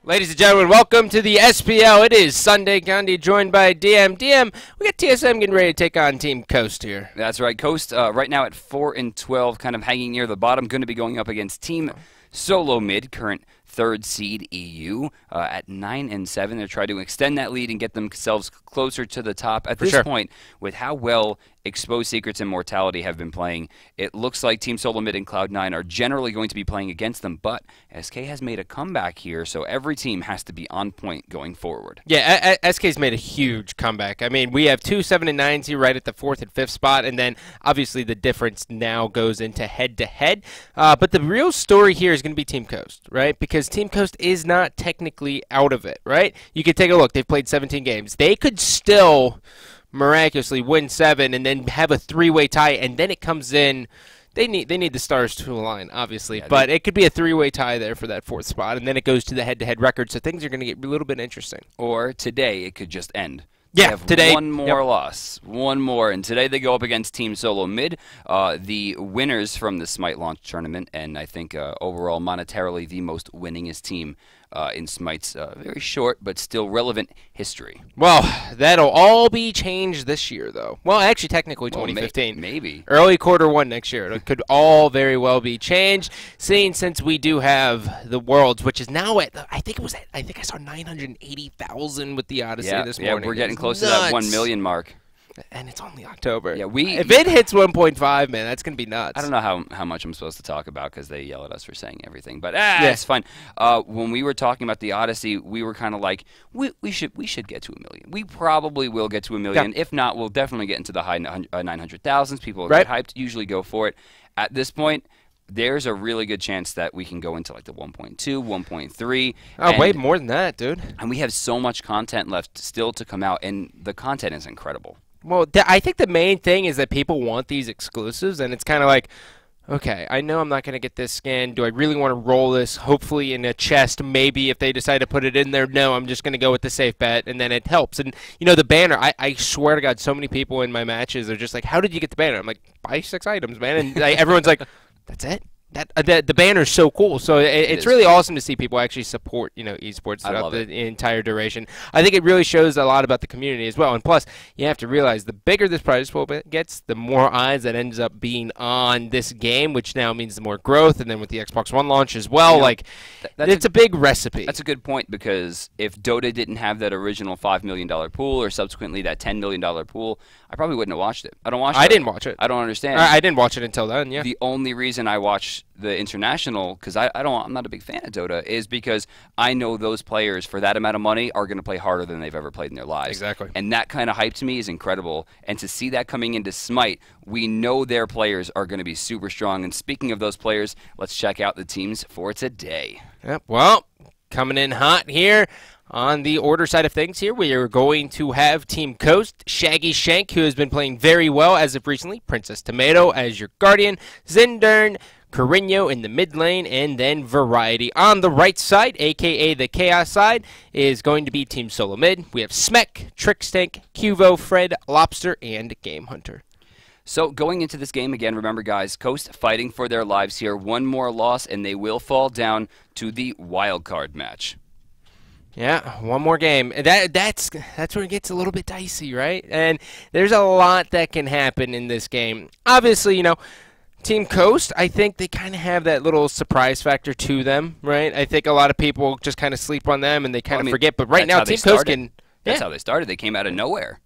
Ladies and gentlemen, welcome to the SPL. It is Sunday. Gandhi joined by DM. DM, we got TSM getting ready to take on Team Coast here. That's right. Coast right now at 4-12, kind of hanging near the bottom. Going to be going up against Team SoloMid, current third seed EU, at 9-7. They're trying to extend that lead and get themselves closer to the top. At this point, with how well Exposed Secrets and Mortality have been playing, it looks like Team SoloMid and Cloud9 are generally going to be playing against them, but SK has made a comeback here, so every team has to be on point going forward. Yeah, SK's made a huge comeback. I mean, we have two 7-9s here right at the 4th and 5th spot, and then obviously the difference now goes into head-to-head. But the real story here is going to be Team Coast, right? Because Team Coast is not technically out of it, right? You could take a look. They've played 17 games. They could still miraculously win 7 and then have a 3-way tie, and then it comes in. They need the stars to align, obviously, yeah, but it could be a 3-way tie there for that 4th spot, and then it goes to the head-to-head record, so things are going to get a little bit interesting. Or today it could just end. Yeah, they have today. One more loss. One more. And today they go up against Team SoloMid, the winners from the Smite launch tournament, and I think overall monetarily the most winningest team in Smite's very short but still relevant history. Well, that'll all be changed this year, though. Well, actually, technically 2015. Maybe. Early Q1 next year. It could all very well be changed, seeing since we do have the Worlds, which is now at, I think I saw 980,000 with the Odyssey this morning. Yeah, we're getting close to that 1 million mark. And it's only October. Yeah, if it hits 1.5, man, that's going to be nuts. I don't know how much I'm supposed to talk about because they yell at us for saying everything, but it's fine. When we were talking about the Odyssey, we were kind of like, we should get to 1 million. We probably will get to 1 million. Yeah. If not, we'll definitely get into the high 900,000s. People get hyped, usually go for it. At this point, there's a really good chance that we can go into like the 1.2, 1.3. Oh, way more than that, dude. And we have so much content left still to come out, and the content is incredible. Well, I think the main thing is that people want these exclusives, and it's kind of like, okay, I know I'm not going to get this skin. Do I really want to roll this, hopefully in a chest? Maybe if they decide to put it in there, no, I'm just going to go with the safe bet, and then it helps. And, you know, the banner, I swear to God, so many people in my matches are just like, how did you get the banner? I'm like, buy 6 items, man. And everyone's like, that's it? The banner is so cool, so it's really awesome to see people actually support, you know, esports throughout the entire duration. I think it really shows a lot about the community as well. And plus, you have to realize the bigger this prize pool gets, the more eyes that ends up being on this game, which now means the more growth. And then with the Xbox One launch as well, it's a big recipe. That's a good point, because if Dota didn't have that original $5 million pool or subsequently that $10 million pool, I probably wouldn't have watched it. I didn't watch it. I don't understand. I didn't watch it until then. Yeah. The only reason I watched the international, because I'm not a big fan of Dota, is because I know those players for that amount of money are going to play harder than they've ever played in their lives. Exactly. And that kind of hype to me is incredible. And to see that coming into Smite, we know their players are going to be super strong. And speaking of those players, let's check out the teams for today. Yep. Well, coming in hot here. On the order side of things here, we are going to have Team Coast, Shaggy Shank, who has been playing very well as of recently, Princess Tomato as your Guardian, Zindern, Carino in the mid lane, and then Variety. On the right side, a.k.a. the Chaos side, is going to be Team SoloMid. We have Smek, Trickstank, Cuvo, Fred, Lobster, and Game Hunter. So going into this game, again, remember, guys, Coast fighting for their lives here. One more loss, and they will fall down to the wildcard match. Yeah, one more game. That's where it gets a little bit dicey, right? And there's a lot that can happen in this game. Obviously, you know, Team Coast, I think they kind of have that little surprise factor to them, right? I think a lot of people just kind of sleep on them and they kind of forget. But right now, Team Coast can... That's how they started. They came out of nowhere.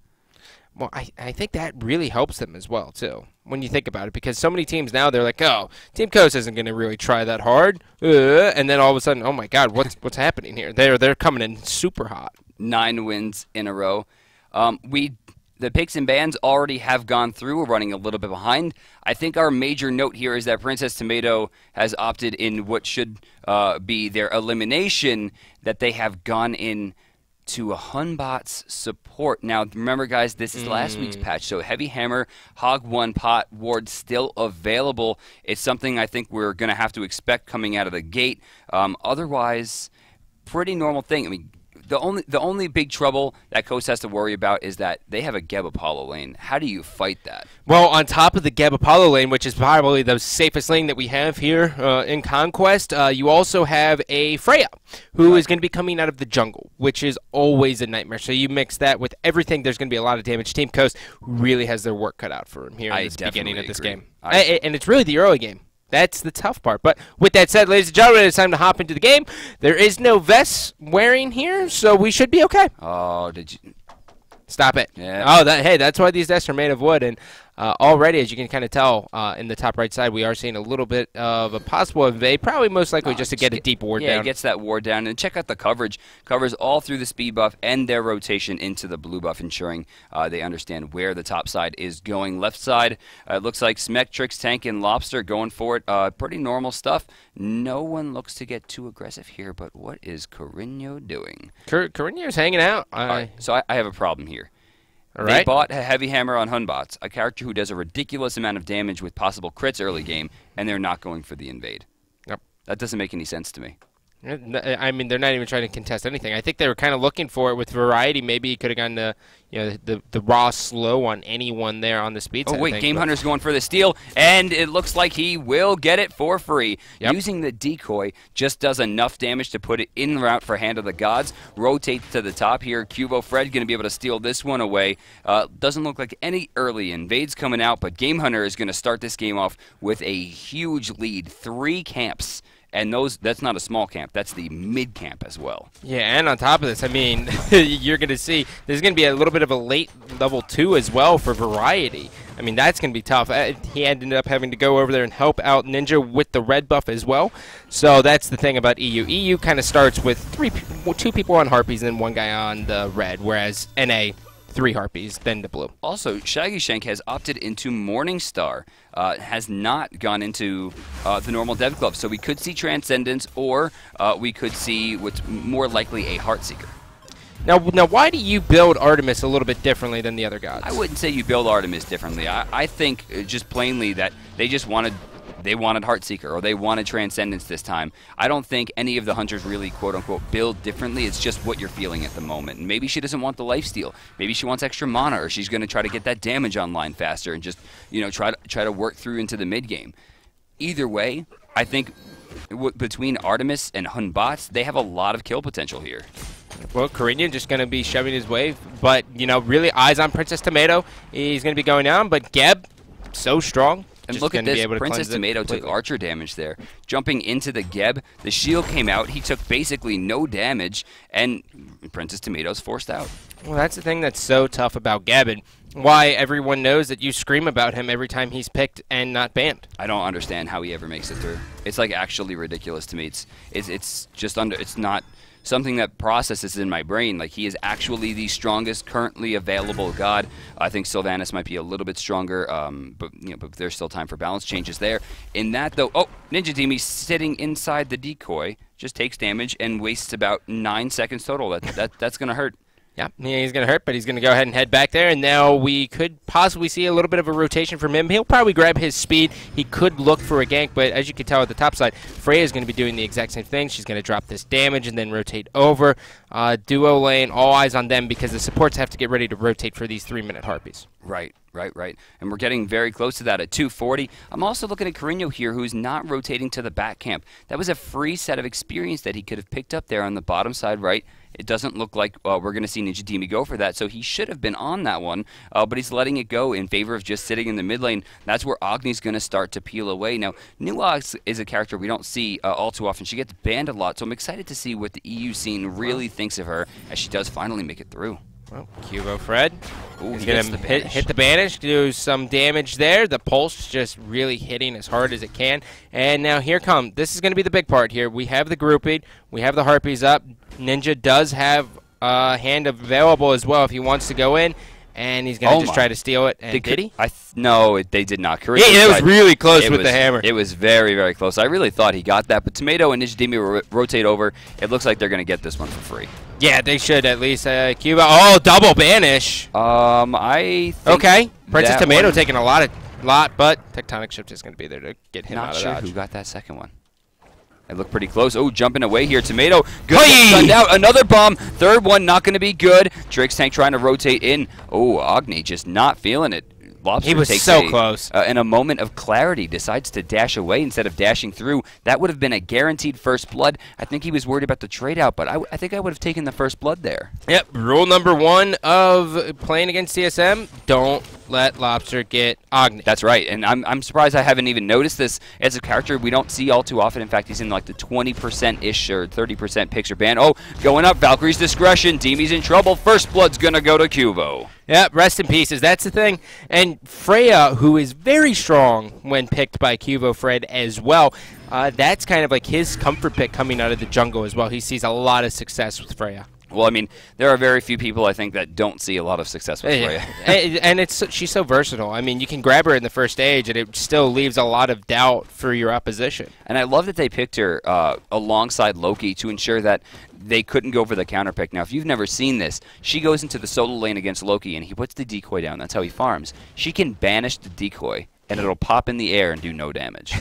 Well, I think that really helps them as well, too, when you think about it, because so many teams now, they're like, oh, Team Coast isn't going to really try that hard, and then all of a sudden, oh my God, what's happening here? They're coming in super hot. 9 wins in a row. The picks and bans already have gone through. We're running a little bit behind. I think our major note here is that Princess Tomato has opted in what should be their elimination, that they have gone in to a Hunbot's support. Now, remember, guys, this is last week's patch, so Heavy Hammer, Hog 1 Pot Ward still available. It's something I think we're going to have to expect coming out of the gate. Otherwise, pretty normal thing. I mean, The only big trouble that Coast has to worry about is that they have a Geb Apollo lane. How do you fight that? Well, on top of the Geb Apollo lane, which is probably the safest lane that we have here in Conquest, you also have a Freya, who is going to be coming out of the jungle, which is always a nightmare. So you mix that with everything, there's going to be a lot of damage. Team Coast really has their work cut out for him here in this beginning of this game. And it's really the early game. That's the tough part. But with that said, ladies and gentlemen, it's time to hop into the game. There is no vest wearing here, so we should be okay. Oh, did you... Stop it. Yeah. Oh, hey, that's why these desks are made of wood. And already, as you can kind of tell in the top right side, we are seeing a little bit of a possible invade, probably most likely just to get a deep ward down. Yeah, it gets that ward down. And check out the coverage. Covers all through the speed buff and their rotation into the blue buff, ensuring they understand where the top side is going. Left side, it looks like Smek, Trix, Tank, and Lobster going for it. Pretty normal stuff. No one looks to get too aggressive here, but what is Carino doing? Carino's hanging out. All right, so I have a problem here. All They right. bought a Heavy Hammer on Hunbots, a character who does a ridiculous amount of damage with possible crits early game, and they're not going for the invade. Yep. That doesn't make any sense to me. I mean, they're not even trying to contest anything. I think they were kind of looking for it with variety. Maybe he could have gone the raw slow on anyone there on the speed side. Oh, wait, Game Hunter's going for the steal, and it looks like he will get it for free. Yep. Using the decoy just does enough damage to put it in route for Hand of the Gods. Rotates to the top here. Cubo Fred going to be able to steal this one away. Doesn't look like any early invades coming out, but Game Hunter is going to start this game off with a huge lead. 3 camps. And that's not a small camp. That's the mid camp as well. Yeah, and on top of this, I mean, you're going to see there's going to be a little bit of a late level 2 as well for variety. I mean, that's going to be tough. He ended up having to go over there and help out Ninja with the red buff as well. So that's the thing about EU. EU kind of starts with 2 people on Harpies and 1 guy on the red, whereas NA, 3 Harpies, then the blue. Also, Shaggy Shank has opted into Morningstar, has not gone into the normal Dev Glove. So we could see Transcendence, or we could see what's more likely a Heartseeker. Now, why do you build Artemis a little bit differently than the other gods? I wouldn't say you build Artemis differently. I think just plainly that they just wanted Heartseeker, or they wanted Transcendence this time. I don't think any of the hunters really, quote-unquote, build differently. It's just what you're feeling at the moment. And maybe she doesn't want the lifesteal. Maybe she wants extra mana, or she's going to try to get that damage online faster and just, try to work through into the mid-game. Either way, I think between Artemis and Hunbots, they have a lot of kill potential here. Well, Carino just going to be shoving his wave, but, really eyes on Princess Tomato. He's going to be going down, but Geb, so strong. And look at this, Princess Tomato took archer damage there. Jumping into the Geb, the shield came out, he took basically no damage, and Princess Tomato's forced out. Well, that's the thing that's so tough about Geb, and why everyone knows that you scream about him every time he's picked and not banned. I don't understand how he ever makes it through. It's like actually ridiculous to me. It's just it's not something that processes in my brain. Like, he is actually the strongest currently available god. I think Sylvanas might be a little bit stronger, but there's still time for balance changes there. In that, though, Ninja Team, he's sitting inside the decoy, just takes damage and wastes about 9 seconds total. That's going to hurt. Yeah, he's going to hurt, but he's going to go ahead and head back there, and now we could possibly see a little bit of a rotation from him. He'll probably grab his speed. He could look for a gank, but as you can tell at the top side, Freya is going to be doing the exact same thing. She's going to drop this damage and then rotate over. Duo lane, all eyes on them, because the supports have to get ready to rotate for these 3-minute Harpies. Right. And we're getting very close to that at 240. I'm also looking at Carino here, who's not rotating to the back camp. That was a free set of experience that he could have picked up there on the bottom side right. It doesn't look like we're going to see Ninja Team go for that, so he should have been on that one, but he's letting it go in favor of just sitting in the mid lane. That's where Agni's going to start to peel away. Now, Nuax is a character we don't see all too often. She gets banned a lot, so I'm excited to see what the EU scene really thinks of her as she does finally make it through. Well, Cubo Fred. Ooh, he's going to hit the banish, do some damage there. The pulse just really hitting as hard as it can. And now here come. This is going to be the big part here. We have the grouping. We have the Harpies up. Ninja does have a hand available as well if he wants to go in. And he's going to just try to steal it. And did he? No, they did not. Yeah, it was really close with the hammer. It was very, very close. I really thought he got that. But Tomato and Ninja Team rotate over. It looks like they're going to get this one for free. Yeah, they should at least. Cuba. Oh, double banish. I think okay. Princess Tomato taking a lot, but Tectonic Shift is going to be there to get him out of dodge. Not sure who got that second one. They look pretty close. Oh, jumping away here. Tomato. Good. Gunned out. Another bomb. Third one not going to be good. Trix Tank trying to rotate in. Oh, Agni just not feeling it. Lobster he was takes so close. In a moment of clarity, decides to dash away instead of dashing through. That would have been a guaranteed first blood. I think he was worried about the trade out, but I think I would have taken the first blood there. Yep. Rule number 1 of playing against TSM: don't let Lobster get Agni. That's right, and I'm surprised I haven't even noticed this as a character we don't see all too often. In fact, he's in like the 20%-ish or 30% picture ban. Oh, going up, Valkyrie's discretion. Demi's in trouble. First blood's gonna go to Cuvo. Yep, rest in pieces. That's the thing. And Freya, who is very strong when picked by Cuvo Fred as well, that's kind of like his comfort pick coming out of the jungle as well. He sees a lot of success with Freya. Well, I mean, there are very few people, I think, that don't see a lot of success with Freya. And she's so versatile. I mean, you can grab her in the first stage, and it still leaves a lot of doubt for your opposition. And I love that they picked her alongside Loki to ensure that they couldn't go for the counter pick. Now, if you've never seen this, she goes into the solo lane against Loki, and he puts the decoy down. That's how he farms. She can banish the decoy, and it'll pop in the air and do no damage,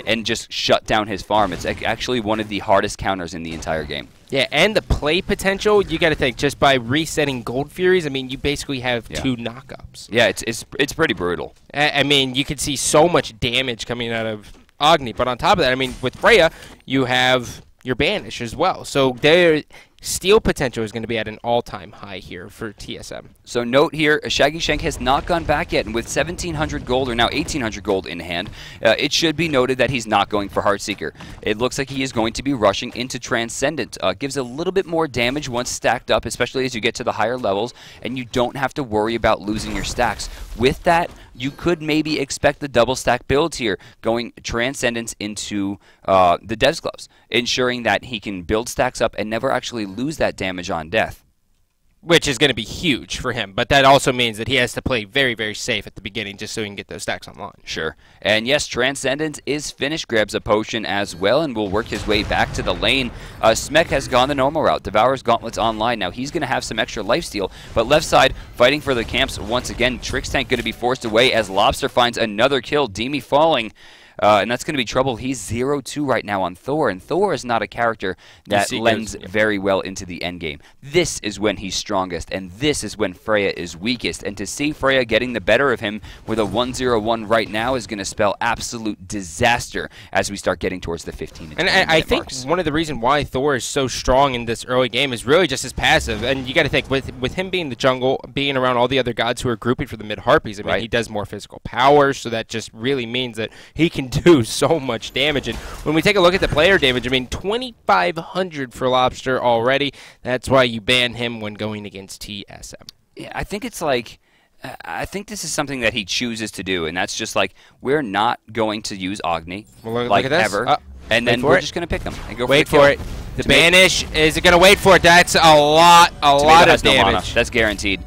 and just shut down his farm. It's actually one of the hardest counters in the entire game. Yeah, and the play potential, you got to think, just by resetting Gold Furies, I mean, you basically have 2 knockups. Yeah, it's pretty brutal. I mean, you could see so much damage coming out of Agni, but on top of that, I mean, with Freya, you have your Banish as well. So their steal potential is going to be at an all-time high here for TSM. So note here, Shaggy Shank has not gone back yet, and with 1,700 gold, or now 1,800 gold in hand, it should be noted that he's not going for Heartseeker. It looks like he is going to be rushing into Transcendent. Gives a little bit more damage once stacked up, especially as you get to the higher levels, and you don't have to worry about losing your stacks. With that, you could maybe expect the double stack builds here, going Transcendence into the Dev's Gloves, ensuring that he can build stacks up and never actually lose that damage on death. Which is going to be huge for him, but that also means that he has to play very, very safe at the beginning just so he can get those stacks online. Sure. And yes, Transcendence is finished, grabs a potion as well, and will work his way back to the lane. Smek has gone the normal route. Devour's Gauntlet's online. Now he's going to have some extra lifesteal, but left side fighting for the camps once again. Trix Tank going to be forced away as Lobster finds another kill. Demi falling. And that's going to be trouble. He's 0-2 right now on Thor, and Thor is not a character that lends very well into the endgame. This is when he's strongest, and this is when Freya is weakest. And to see Freya getting the better of him with a 1-0-1 right now is going to spell absolute disaster as we start getting towards the 15 and I think marks. one of the reasons why Thor is so strong in this early game is really just his passive. And you got to think, with him being the jungle, being around all the other gods who are grouping for the mid-harpies, I mean, he does more physical power, so that just really means that he can do so much damage. And when we take a look at the player damage, I mean, 2,500 for Lobster already. That's why you ban him when going against TSM. Yeah, I think it's like, I think this is something that he chooses to do, and that's just like, we're not going to use Agni, Well, like look at this. ever, and then we're just going to pick them and go wait for the kill. it. The Banish, is it going to wait for it? That's a lot of damage. No mana. That's guaranteed.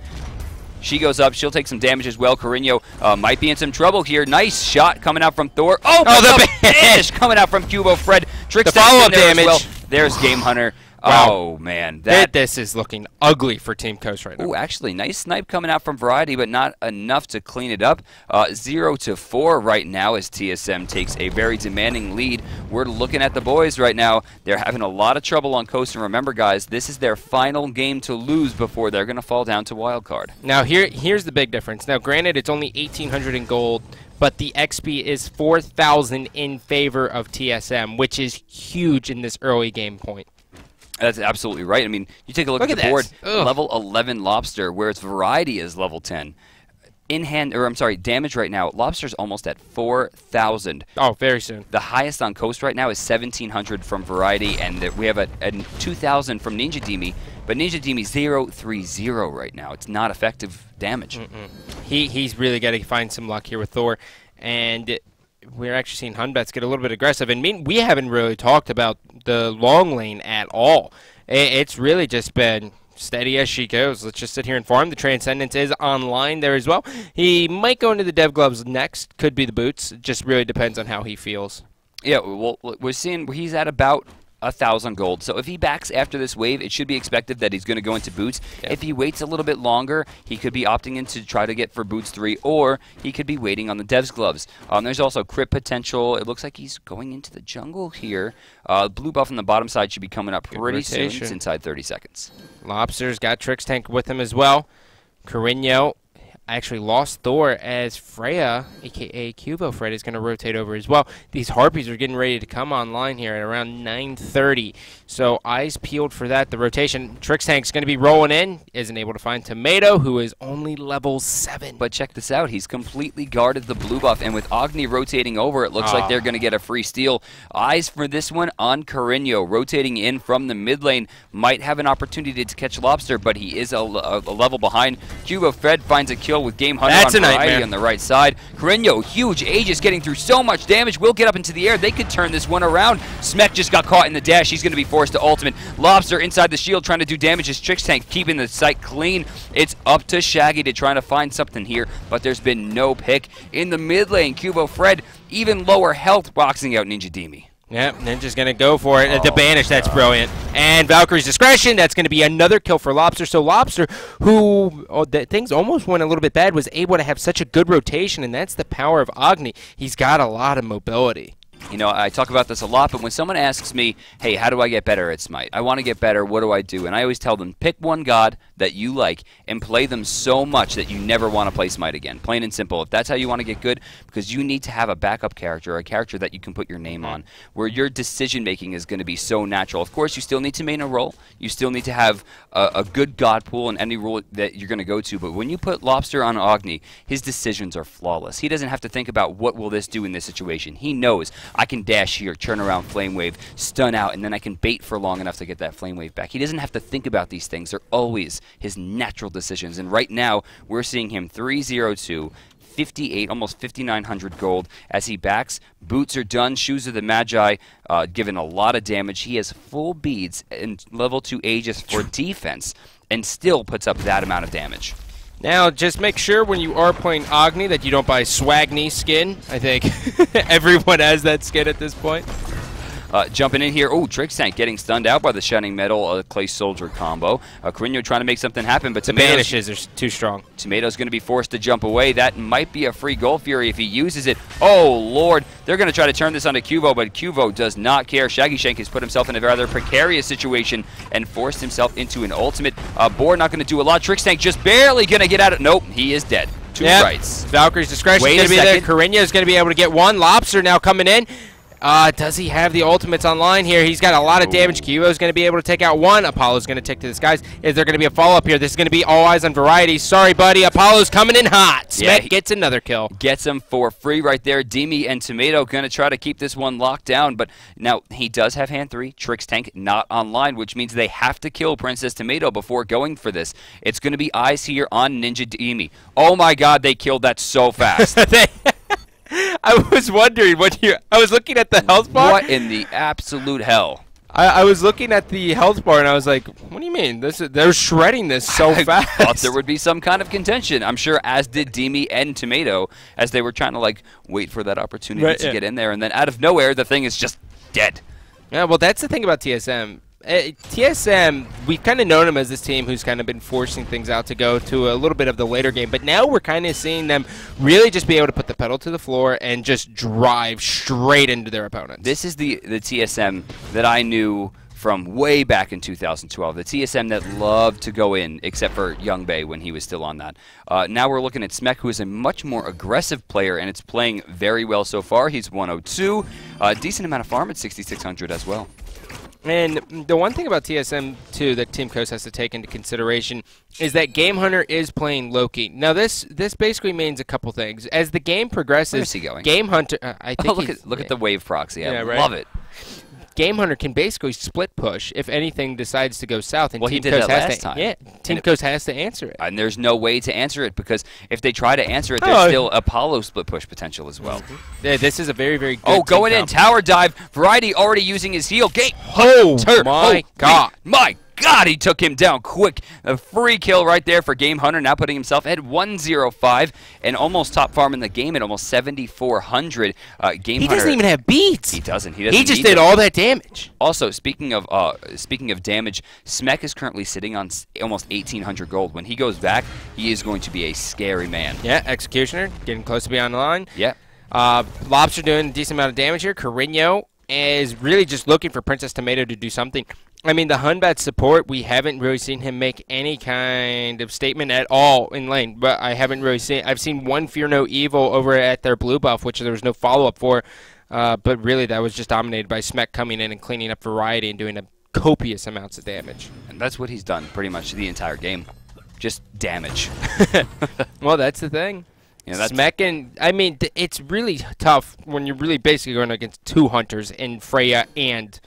She goes up. She'll take some damage as well. Carino might be in some trouble here. Nice shot coming out from Thor. Oh, the Banish coming out from Cubo Fred. Trix the follow-up damage. Well. There's Game Hunter. Wow. Oh, man. This is looking ugly for Team Coast right now. Oh, actually, nice snipe coming out from Variety, but not enough to clean it up. 0-4 right now as TSM takes a very demanding lead. We're looking at the boys right now. They're having a lot of trouble on Coast, and remember, guys, this is their final game to lose before they're going to fall down to Wildcard. Now, here's the big difference. Now, granted, it's only 1,800 in gold, but the XP is 4,000 in favor of TSM, which is huge in this early game point. That's absolutely right. I mean, you take a look at the board, level 11 Lobster, whereas Variety is level 10. Damage right now, Lobster's almost at 4,000. Oh, very soon. The highest on Coast right now is 1,700 from Variety, and we have a 2,000 from Ninja Demi, but Ninja Demi 0-3-0 right now. It's not effective damage. He's really got to find some luck here with Thor, and we're actually seeing Hunbets get a little bit aggressive. And we haven't really talked about the long lane at all. It's really just been steady as she goes. Let's just sit here and farm. The Transcendence is online there as well. He might go into the Dev Gloves next. Could be the boots. It just really depends on how he feels. Yeah, well, we're seeing he's at about 1,000 gold. So if he backs after this wave, it should be expected that he's going to go into boots. Yep. If he waits a little bit longer, he could be opting in to try to get for boots 3, or he could be waiting on the dev's gloves. There's also crit potential. It looks like he's going into the jungle here. Blue buff on the bottom side should be coming up pretty soon. It's inside 30 seconds. Lobster's got Trix Tank with him as well. Carino actually lost Thor as Freya, a.k.a. Cubo Fred, is going to rotate over as well. These Harpies are getting ready to come online here at around 9:30. So eyes peeled for that. The rotation, Trix Tank's going to be rolling in. Isn't able to find Tomato, who is only level 7. But check this out. He's completely guarded the blue buff, and with Agni rotating over, it looks like they're going to get a free steal. Eyes for this one on Carino, rotating in from the mid lane. Might have an opportunity to catch Lobster, but he is a level behind. Cubo Fred finds a kill with Game Hunter on Variety on the right side. Carino, huge Aegis, getting through so much damage, will get up into the air. They could turn this one around. Smek just got caught in the dash. He's going to be forced to ultimate. Lobster inside the shield trying to do damage. His Trix Tank keeping the site clean. It's up to Shaggy to try to find something here, but there's been no pick. In the mid lane, Cubo Fred, even lower health, boxing out Ninja Demi. Yep, Ninja's going to go for it. The banish, that's brilliant. And Valkyrie's Discretion, that's going to be another kill for Lobster. So Lobster, who things almost went a little bit bad, was able to have such a good rotation, and that's the power of Agni. He's got a lot of mobility. You know, I talk about this a lot, but when someone asks me, hey, how do I get better at Smite? I want to get better, what do I do? And I always tell them, pick one god that you like and play them so much that you never want to play Smite again. Plain and simple. If that's how you want to get good, because you need to have a backup character, a character that you can put your name on, where your decision-making is going to be so natural. Of course, you still need to main a role. You still need to have a good god pool in any role that you're going to go to. But when you put Lobster on Agni, his decisions are flawless. He doesn't have to think about what will this do in this situation. He knows, I can dash here, turn around Flame Wave, stun out, and then I can bait for long enough to get that Flame Wave back. He doesn't have to think about these things. They're always his natural decisions. And right now, we're seeing him 3-0-2, 58, almost 5,900 gold as he backs. Boots are done. Shoes of the Magi, given a lot of damage. He has full beads and level 2 Aegis for defense and still puts up that amount of damage. Now, just make sure when you are playing Agni that you don't buy Swagni skin. I think everyone has that skin at this point. Jumping in here, Trix Tank getting stunned out by the Shining Metal Clay Soldier combo. Carino trying to make something happen, but the banishes are too strong. Tomato's going to be forced to jump away. That might be a free Gold Fury if he uses it. Oh, Lord. They're going to try to turn this onto Cubo, but Cubo does not care. Shaggy Shank has put himself in a rather precarious situation and forced himself into an ultimate. Boar not going to do a lot. Trix Tank just barely going to get out of it. Nope, he is dead. Two rights. Valkyrie's Discretion is going to be there. Carino is going to be able to get one. Lobster now coming in. Does he have the ultimates online here? He's got a lot of damage. Cubo's going to be able to take out one. Apollo's going to take to the skies. Is there going to be a follow-up here? This is going to be all eyes on Variety. Sorry, buddy. Apollo's coming in hot. Smet gets another kill. Gets him for free right there. Demi and Tomato going to try to keep this one locked down. But now he does have hand 3. Trix Tank not online, which means they have to kill Princess Tomato before going for this. It's going to be eyes here on Ninja Demi. Oh, my God. They killed that so fast. I was wondering I was looking at the health bar. What in the absolute hell? I was looking at the health bar and I was like, what do you mean? They're shredding this so fast. I thought there would be some kind of contention. I'm sure as did Demi and Tomato as they were trying to wait for that opportunity to get in there. And then out of nowhere, the thing is just dead. Yeah, well, that's the thing about TSM. TSM, we've kind of known them as this team who's kind of been forcing things out to go to a little bit of the later game, but now we're kind of seeing them really just be able to put the pedal to the floor and just drive straight into their opponents. This is the TSM that I knew from way back in 2012, the TSM that loved to go in, except for Young Bae when he was still on that. Now we're looking at Smek, who is a much more aggressive player, and it's playing very well so far. He's 102, decent amount of farm at 6,600 as well. And the one thing about TSM, too, that Team Coast has to take into consideration is that Game Hunter is playing Loki. Now, this basically means a couple things. As the game progresses, where's he going? Game Hunter, I think look at the wave proxy. I love it. Game Hunter can basically split push if anything decides to go south. And well, Team he did Coast that last time. Yeah, Team Coast has to answer it. And there's no way to answer it because if they try to answer it, there's still Apollo split push potential as well. Yeah, this is a very, very good going in. Tower dive. Variety already using his heal. My God. My God. God, he took him down quick. A free kill right there for Game Hunter, now putting himself at 105 and almost top farm in the game at almost 7,400. He doesn't even have beats. He doesn't. He just did all that damage. Also, speaking of damage, Smek is currently sitting on almost 1,800 gold. When he goes back, he is going to be a scary man. Yeah, Executioner getting close to be on the line. Yeah. Lobster doing a decent amount of damage here. Carino is really just looking for Princess Tomato to do something. I mean, the Hunbat support, we haven't really seen him make any kind of statement at all in lane. But I haven't really seen. I've seen one Fear No Evil over at their blue buff, which there was no follow-up for. But really, that was just dominated by Smek coming in and cleaning up Variety and doing a copious amounts of damage. And that's what he's done pretty much the entire game. Just damage. Well, that's the thing. Yeah, Smek and, I mean, it's really tough when you're really basically going against two hunters in Freya and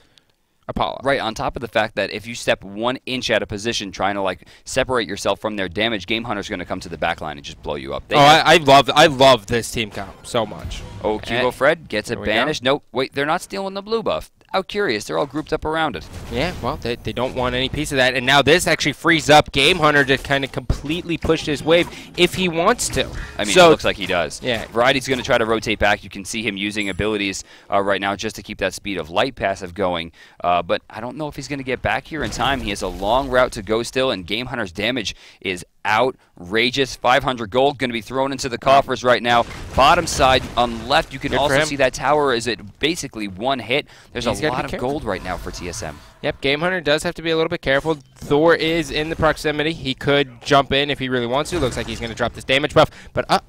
Apollo. Right, on top of the fact that if you step 1 inch out of position trying to like separate yourself from their damage, Game Hunter's going to come to the back line and just blow you up. I love this team comp so much. Oh, Cubo Fred gets it banished. Nope, wait, they're not stealing the blue buff. How curious, they're all grouped up around it. Yeah, well, they don't want any piece of that. And now this actually frees up Game Hunter to kind of completely push his wave if he wants to. I mean, it looks like he does. Yeah. Variety's going to try to rotate back. You can see him using abilities right now just to keep that speed of light passive going. But I don't know if he's going to get back here in time. He has a long route to go still, and Game Hunter's damage is outrageous. 500 gold going to be thrown into the coffers right now. Bottom side on left, you can also see that tower is at basically one hit. There's a lot of gold right now for TSM. Yep, Game Hunter does have to be a little bit careful. Thor is in the proximity. He could jump in if he really wants to. Looks like he's going to drop this damage buff. But,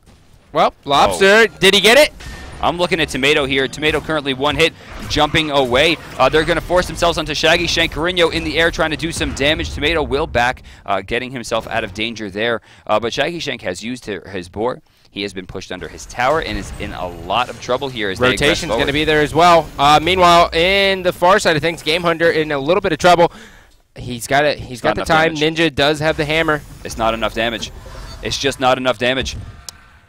well, Lobster, did he get it? I'm looking at Tomato here. Tomato currently one hit, jumping away. They're going to force themselves onto Shaggy Shank. Carino in the air trying to do some damage. Tomato will back, getting himself out of danger there. But Shaggy Shank has used his boar. He has been pushed under his tower and is in a lot of trouble here. As Rotation's going to be there as well. Meanwhile, in the far side of things, Game Hunter in a little bit of trouble. He's got it. He's got the time. Damage. Ninja does have the hammer. It's not enough damage. It's just not enough damage.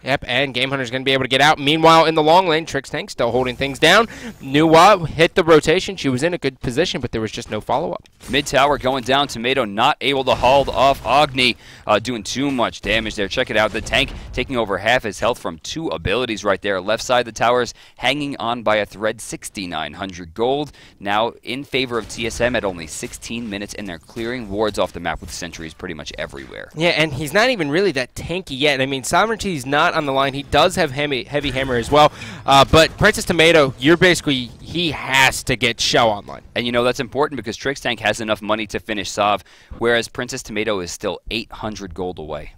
Yep, and Game Hunter's going to be able to get out. Meanwhile, in the long lane, Trix Tank still holding things down. Nuwa hit the rotation. She was in a good position, but there was just no follow-up. Mid tower going down. Tomato not able to hold off Agni, doing too much damage there. Check it out. The tank taking over half his health from 2 abilities right there. Left side of the towers hanging on by a thread. 6,900 gold. Now in favor of TSM at only 16 minutes, and they're clearing wards off the map with sentries pretty much everywhere. Yeah, and he's not even really that tanky yet. I mean, Sovereignty's not on the line. He does have heavy hammer as well. But Princess Tomato, he has to get Shell online. And you know, that's important because Trix Tank has enough money to finish Sov, whereas Princess Tomato is still 800 gold away.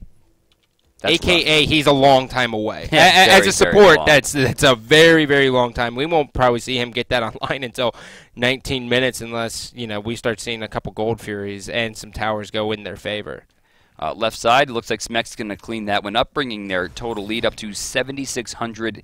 That's AKA, rough. He's a long time away. Yeah, As a support, that's a very, very long time. We won't probably see him get that online until 19 minutes unless, you know, we start seeing a couple Gold Furies and some towers go in their favor. Left side, looks like Smek's going to clean that one up, bringing their total lead up to 7,600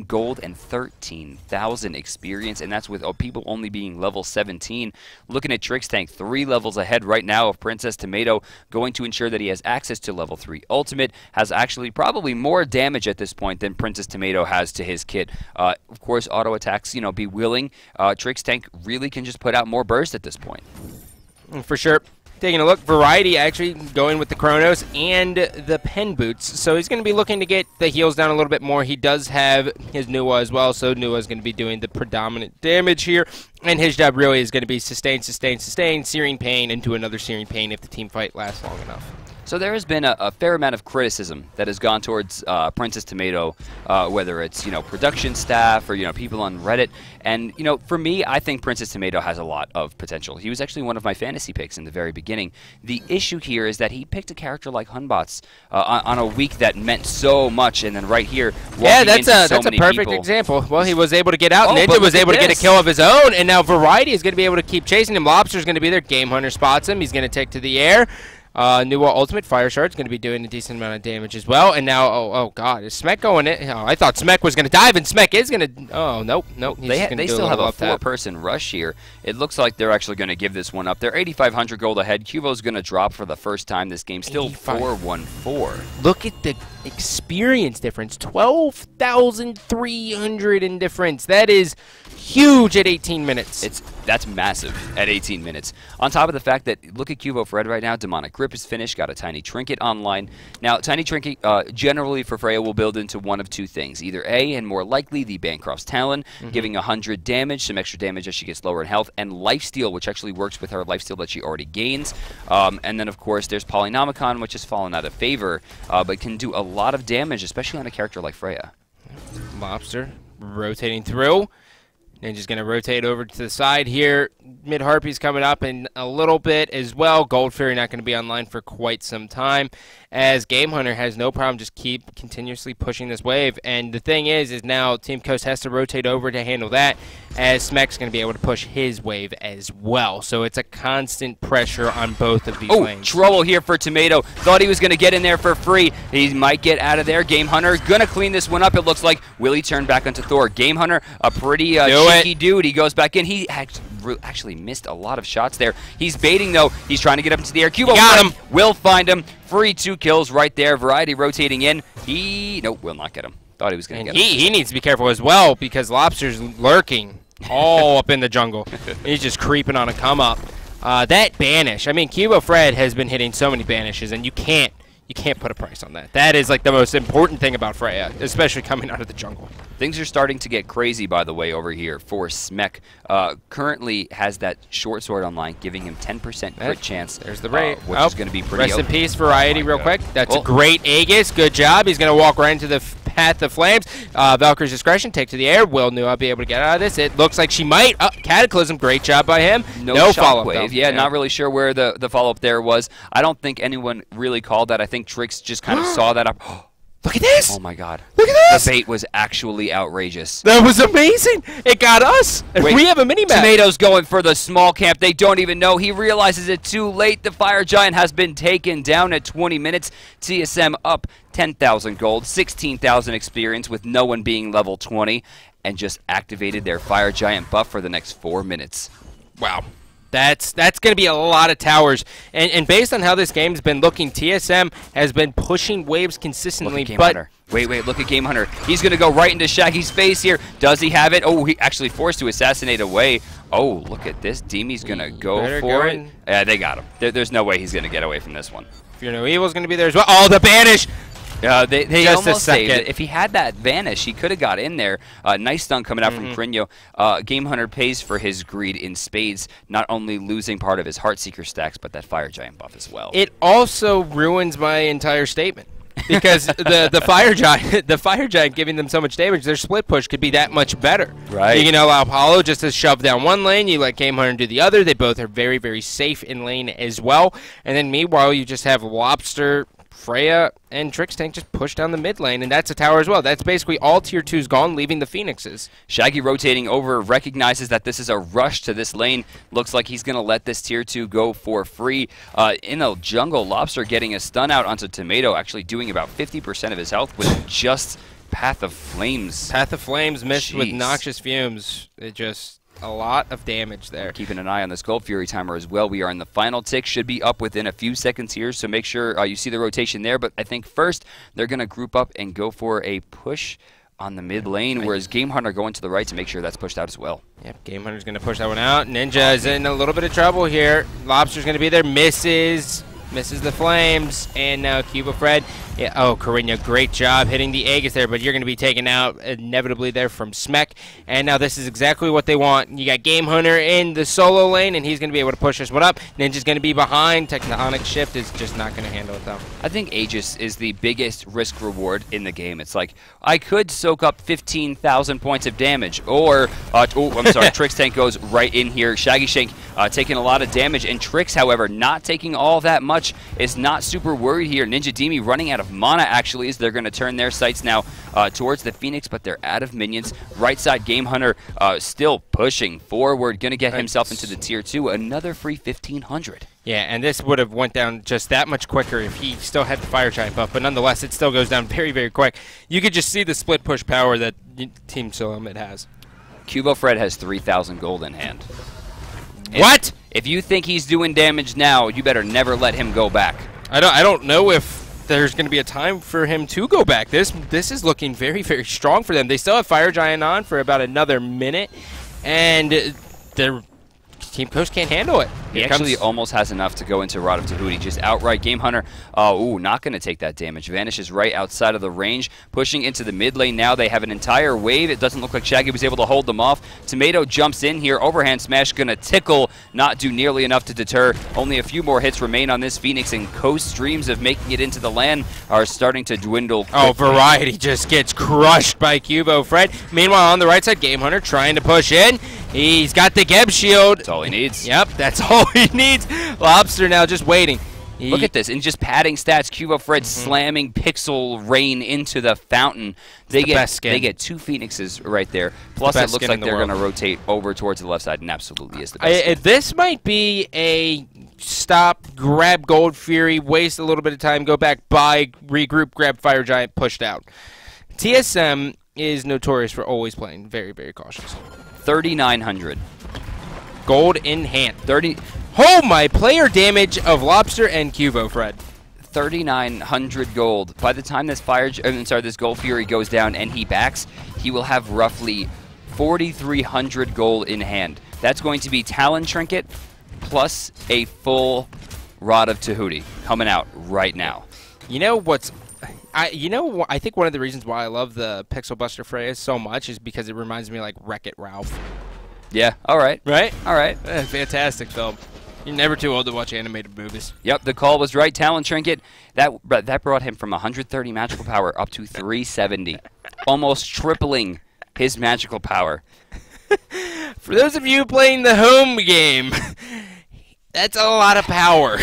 gold and 13,000 experience, and that's with people only being level 17. Looking at Trix Tank, 3 levels ahead right now of Princess Tomato, going to ensure that he has access to level 3 ultimate, has actually probably more damage at this point than Princess Tomato has to his kit. Of course, auto attacks, you know, be willing. Trix Tank really can just put out more burst at this point. For sure. Taking a look, Variety actually going with the Chronos and the Pen Boots. So he's going to be looking to get the heals down a little bit more. He does have his Nuwa as well, so Nuwa is going to be doing the predominant damage here. And his job really is going to be sustain, sustain, sustain, Searing Pain into another Searing Pain if the team fight lasts long enough. So there has been a fair amount of criticism that has gone towards Princess Tomato, whether it's, you know, production staff or, you know, people on Reddit. And, you know, for me, I think Princess Tomato has a lot of potential. He was actually one of my fantasy picks in the very beginning. The issue here is that he picked a character like Hunbots on a week that meant so much, and then right here, yeah, that's a perfect example. Well, he was able to get out. Ninja was able to get a kill of his own, and now Variety is going to be able to keep chasing him. Lobster's going to be there. Game Hunter spots him. He's going to take to the air. New Ultimate Fire Shard is going to be doing a decent amount of damage as well. And now, oh God, is Smek going in? Oh, I thought Smek was going to dive, and Smek is going to. Oh, nope. They still have a 4-person rush here. It looks like they're actually going to give this one up. They're 8,500 gold ahead. Cubo's going to drop for the first time this game. Still 4-1-4. Look at the experience difference. 12,300 in difference. That is huge at 18 minutes. That's massive at 18 minutes. On top of the fact that, look at Cubo Fred right now. Demonic Grip is finished. Got a Tiny Trinket online. Now, Tiny Trinket generally for Freya will build into one of two things. Either A, and more likely, the Bancroft's Talon, giving 100 damage, some extra damage as she gets lower in health, and Lifesteal, which actually works with her lifesteal that she already gains. And then, of course, there's Polynomicon, which has fallen out of favor, but can do a lot of damage, especially on a character like Freya. Lobster rotating through. Ninja's going to rotate over to the side here. Mid Harpy's coming up in a little bit as well. Gold Fury not going to be online for quite some time, as Game Hunter has no problem just keep continuously pushing this wave. And the thing is now Team Coast has to rotate over to handle that, as Smek's going to be able to push his wave as well. So it's a constant pressure on both of these lanes. Trouble here for Tomato. Thought he was going to get in there for free. He might get out of there. Game Hunter going to clean this one up, it looks like. Will he turn back onto Thor? Game Hunter, a pretty cheeky dude. He goes back in. He actually missed a lot of shots there. He's baiting, though. He's trying to get up into the air. Cubo got him. Will find him. Free 2 kills right there. Variety rotating in. Nope, will not get him. Thought he was going to get him. He needs to be careful as well, because Lobster's lurking all up in the jungle. He's just creeping on a come up. That banish. I mean, Cubo Fred has been hitting so many banishes, and you can't put a price on that. That is like the most important thing about Freya, especially coming out of the jungle. Things are starting to get crazy, by the way, over here for Smek. Currently has that short sword online, giving him 10% crit chance. There's the rate. Which is going to be pretty Rest in peace, Variety, real quick. That's a great Aegis. Good job. He's going to walk right into the path of flames. Valkyrie's Discretion, take to the air. Will Nua be able to get out of this? It looks like she might. Cataclysm, great job by him. No follow-up. Yeah, not really sure where the follow-up there was. I don't think anyone really called that. I think Trix just kind of saw that up. Look at this! Oh my God! Look at this! The bait was actually outrageous. That was amazing. It got us. Wait, we have a mini map. Tomato's going for the small camp. They don't even know. He realizes it too late. The Fire Giant has been taken down at 20 minutes. TSM up 10,000 gold, 16,000 experience with no one being level 20, and just activated their Fire Giant buff for the next 4 minutes. Wow. That's going to be a lot of towers. And based on how this game's been looking, TSM has been pushing waves consistently. Look at Game Hunter. Wait, look at Game Hunter. He's going to go right into Shaggy's face here. Does he have it? Oh, he actually forced to assassinate away. Oh, look at this. Demi's going to go for it. Yeah, they got him. There's no way he's going to get away from this one. Fear No Evil's going to be there as well. Oh, the banish! They almost saved it. If he had that vanish, he could have got in there. Nice stun coming out from Crinio. Game Hunter pays for his greed in spades, not only losing part of his Heartseeker stacks, but that Fire Giant buff as well. It also ruins my entire statement. Because the Fire Giant giving them so much damage, their split push could be that much better. Right. You can allow Apollo just to shove down one lane, you let Game Hunter do the other. They both are very, very safe in lane as well. And then meanwhile, you just have Lobster, Freya, and Trix Tank just push down the mid lane, and that's a tower as well. That's basically all tier 2's gone, leaving the Phoenixes. Shaggy rotating over, recognizes that this is a rush to this lane. Looks like he's going to let this tier 2 go for free. In the jungle, Lobster getting a stun out onto Tomato, actually doing about 50% of his health with just Path of Flames. Path of Flames mixed with Noxious Fumes. It just... a lot of damage there. Keeping an eye on this Gold Fury timer as well. We are in the final tick. Should be up within a few seconds here, so make sure you see the rotation there. But I think first they're going to group up and go for a push on the mid lane, whereas Game Hunter going to the right to make sure that's pushed out as well. Yep, Game Hunter's going to push that one out. Ninja is in a little bit of trouble here. Lobster's going to be there. Misses the flames, and now Cubo Fred. Yeah, oh, Cariño, great job hitting the Aegis there, but you're going to be taken out inevitably there from Smek. And now this is exactly what they want. You got Game Hunter in the solo lane, and he's going to be able to push this one up. Ninja's going to be behind. Tectonic Shift is just not going to handle it, though. I think Aegis is the biggest risk-reward in the game. It's like, I could soak up 15,000 points of damage, or, oh, I'm sorry, Trix Tank goes right in here. Shaggy Shank taking a lot of damage, and Trix, however, not taking all that much, is not super worried here. Ninja Demi running out of mana, actually, as they're going to turn their sights now towards the Phoenix, but they're out of minions. Right side, Game Hunter still pushing forward, going to get himself into the tier 2. Another free 1,500. Yeah, and this would have went down just that much quicker if he still had the Fire Giant buff, but nonetheless, it still goes down very, very quick. You could just see the split push power that Team SoloMid has. Cubo Fred has 3,000 gold in hand. What? If you think he's doing damage now, you better never let him go back. I don't know if there's going to be a time for him to go back. This is looking very, very strong for them. They still have Fire Giant on for about another minute, and their Team Coast can't handle it. He actually almost has enough to go into Rod of Tahuti. Just outright Game Hunter. Ooh, not going to take that damage. Vanishes right outside of the range. Pushing into the mid lane now. They have an entire wave. It doesn't look like Shaggy was able to hold them off. Tomato jumps in here. Overhand smash going to tickle. Not do nearly enough to deter. Only a few more hits remain on this Phoenix, and Coast's dreams of making it into the LAN are starting to dwindle quickly. Oh, Variety just gets crushed by Cubo Fred. Meanwhile, on the right side, Game Hunter trying to push in. He's got the Geb shield. That's all he needs. Yep, that's all he needs. Lobster now just waiting. Look at this, and just padding stats. Cubo Fred slamming Pixel Rain into the fountain. They get 2 Phoenixes right there. Plus, it looks like they're going to rotate over towards the left side, and absolutely is the best. This might be a stop, grab Gold Fury, waste a little bit of time, go back, buy, regroup, grab Fire Giant, pushed out. TSM is notorious for always playing very, very cautious. 3,900. Gold in hand. Oh my, player damage of Lobster and Cubo Fred. 3,900 gold. By the time this this Gold Fury goes down and he backs, he will have roughly 4,300 gold in hand. That's going to be Talon Trinket plus a full Rod of Tahuti coming out right now. You know what's... I think one of the reasons why I love the Pixel Buster Freya so much is because it reminds me of, like, Wreck-It Ralph. Yeah, all right. Right? All right. Fantastic film. You're never too old to watch animated movies. Yep, the call was right. Talon Trinket, that brought him from 130 magical power up to 370. Almost tripling his magical power. For those of you playing the home game, that's a lot of power.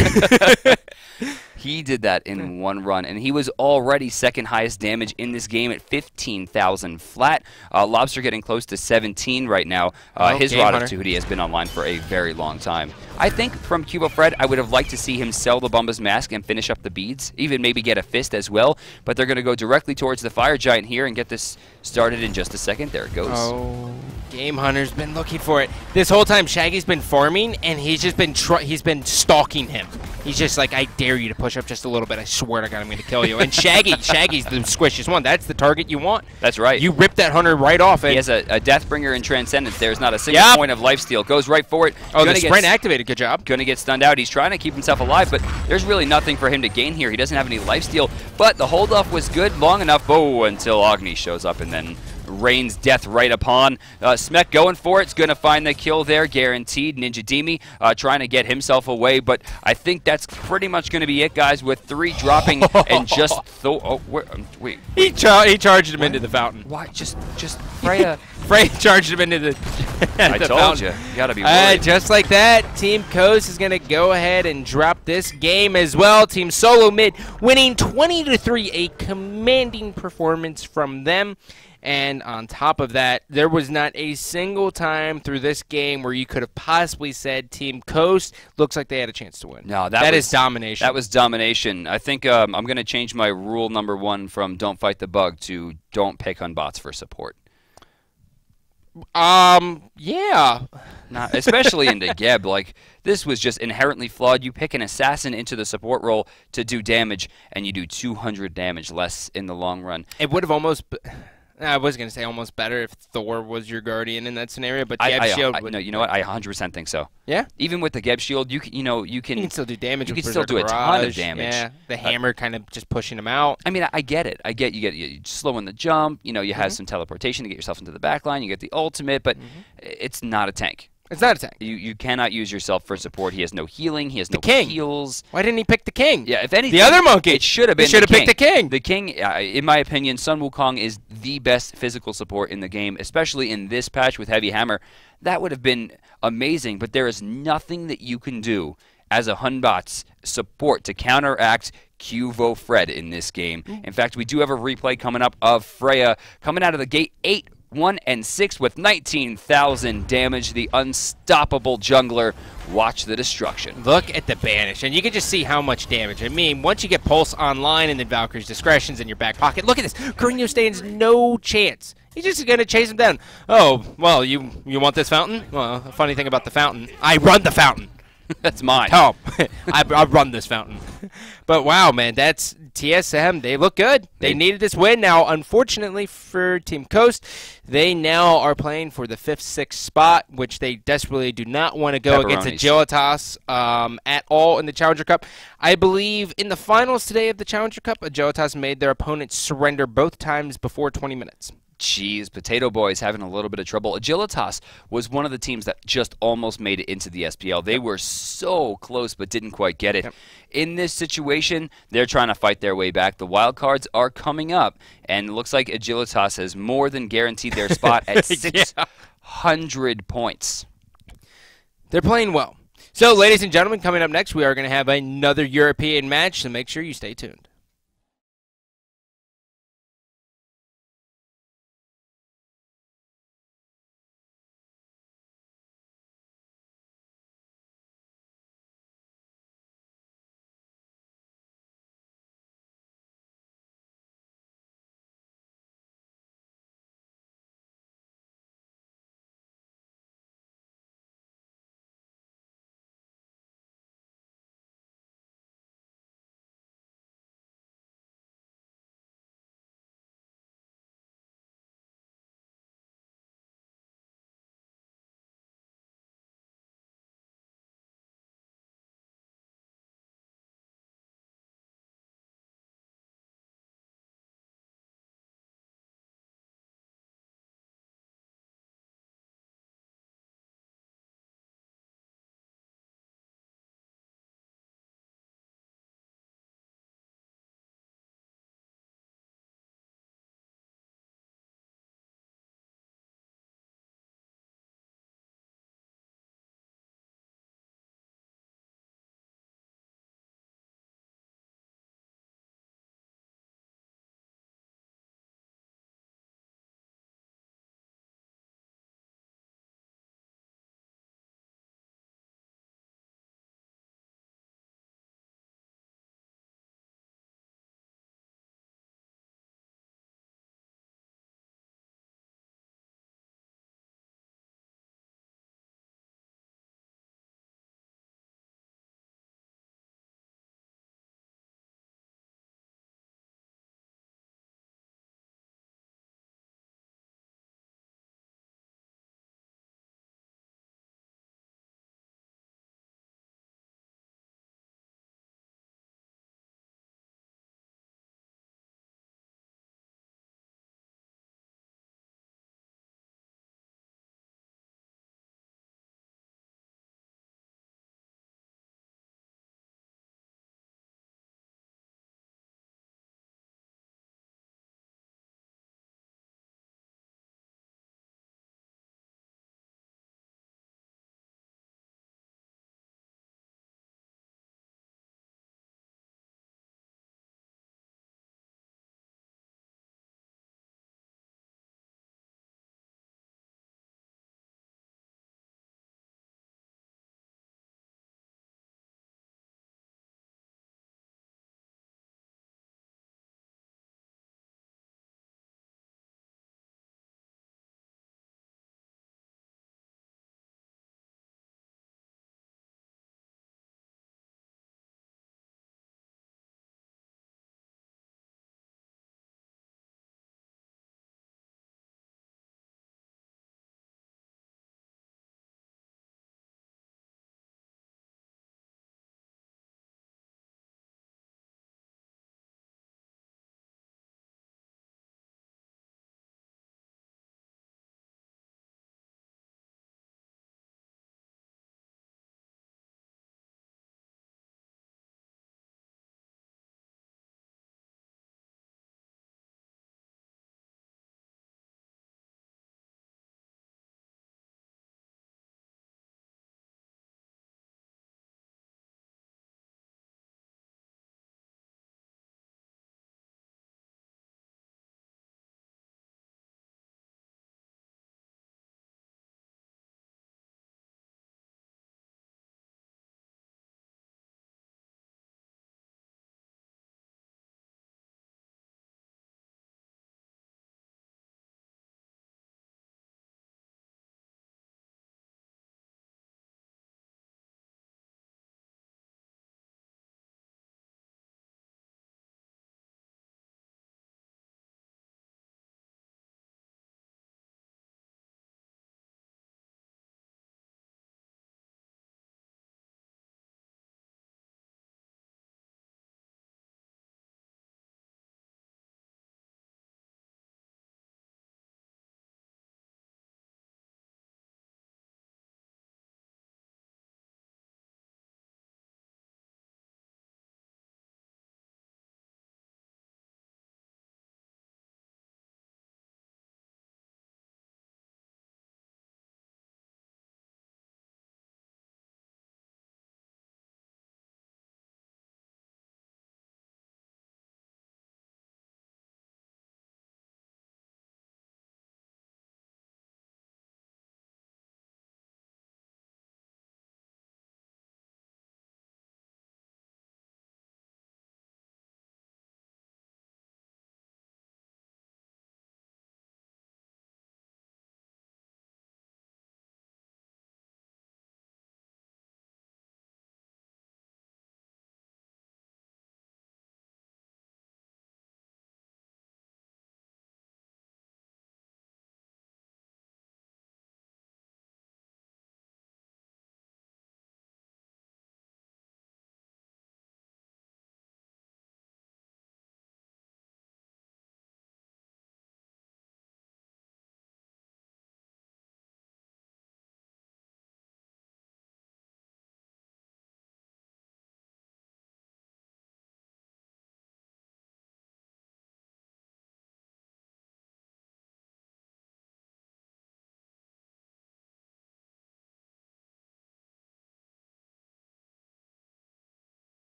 He did that in one run, and he was already second highest damage in this game at 15,000 flat. Lobster getting close to 17 right now. His Rod of Tahuti has been online for a very long time. I think from Cubo Fred, I would have liked to see him sell the Bumba's Mask and finish up the beads, even maybe get a fist as well, but they're going to go directly towards the Fire Giant here and get this started in just a second. There it goes. Oh, Game Hunter's been looking for it. This whole time, Shaggy's been farming, and he's just been stalking him. He's just like, I dare you to push up just a little bit. I swear to God, I'm going to kill you. And Shaggy's the squishiest one. That's the target you want. That's right. You rip that Hunter right off. He has a Deathbringer in Transcendence. There's not a single point of lifesteal. Goes right for it. Oh, the sprint activated. Good job. Going to get stunned out. He's trying to keep himself alive, but there's really nothing for him to gain here. He doesn't have any lifesteal, but the hold-off was good long enough until Agni shows up and then rains death right upon. Smek going for it. It's going to find the kill there, guaranteed. Ninja Demi trying to get himself away, but I think that's pretty much going to be it, guys, with 3 dropping and just... wait. He charged him into the fountain. Why? Just Freya... Freya charged him into the I told fountain. you. You got to be worried. Just like that, Team Coast is going to go ahead and drop this game as well. Team SoloMid winning 20-3, a commanding performance from them. And on top of that, there was not a single time through this game where you could have possibly said Team Coast looks like they had a chance to win. No, that is domination. That was domination. I think I'm going to change my rule number 1 from don't fight the bug to don't pick on bots for support. Yeah. Not, especially into Geb. Like, this was just inherently flawed. You pick an assassin into the support role to do damage, and you do 200 damage less in the long run. It would have almost... I was going to say almost better if Thor was your guardian in that scenario, but Geb Shield would... No, you know what? I 100% think so. Yeah? Even with the Geb Shield, you can still do damage. You can still do a ton of damage. Yeah, the hammer kind of just pushing him out. I mean, I get it. You slow in the jump. You have some teleportation to get yourself into the back line. You get the ultimate, but it's not a tank. It's not a tank. You cannot use yourself for support. He has no healing. He has no heals. Why didn't he pick the king? Yeah, if anything, the other monkey. It should have been. He should have picked the king. The king, in my opinion, Sun Wukong is the best physical support in the game, especially in this patch with Heavy Hammer. That would have been amazing, but there is nothing that you can do as a Hunbot's support to counteract Cubo Fred in this game. In fact, we do have a replay coming up of Freya coming out of the gate 8 1-6 with 19,000 damage. The unstoppable jungler. Watch the destruction. Look at the banish, and you can just see how much damage. I mean, once you get Pulse online and then Valkyrie's Discretion's in your back pocket, look at this. Carino stands no chance. He's just going to chase him down. Oh, well, you want this fountain? Well, a funny thing about the fountain, I run the fountain. That's mine. Oh, I run this fountain. But wow, man, that's TSM. They look good. They needed this win. Now, unfortunately for Team Coast, they now are playing for the 5th, 6th spot, which they desperately do not want to go against Agilitas at all in the Challenger Cup. I believe in the finals today of the Challenger Cup, Agilitas made their opponent surrender both times before 20 minutes. Jeez, Potato Boys having a little bit of trouble. Agilitas was one of the teams that just almost made it into the SPL. They were so close but didn't quite get it. In this situation, they're trying to fight their way back. The wild cards are coming up, and it looks like Agilitas has more than guaranteed their spot at 600 points. They're playing well. So, ladies and gentlemen, coming up next, we are going to have another European match, so make sure you stay tuned.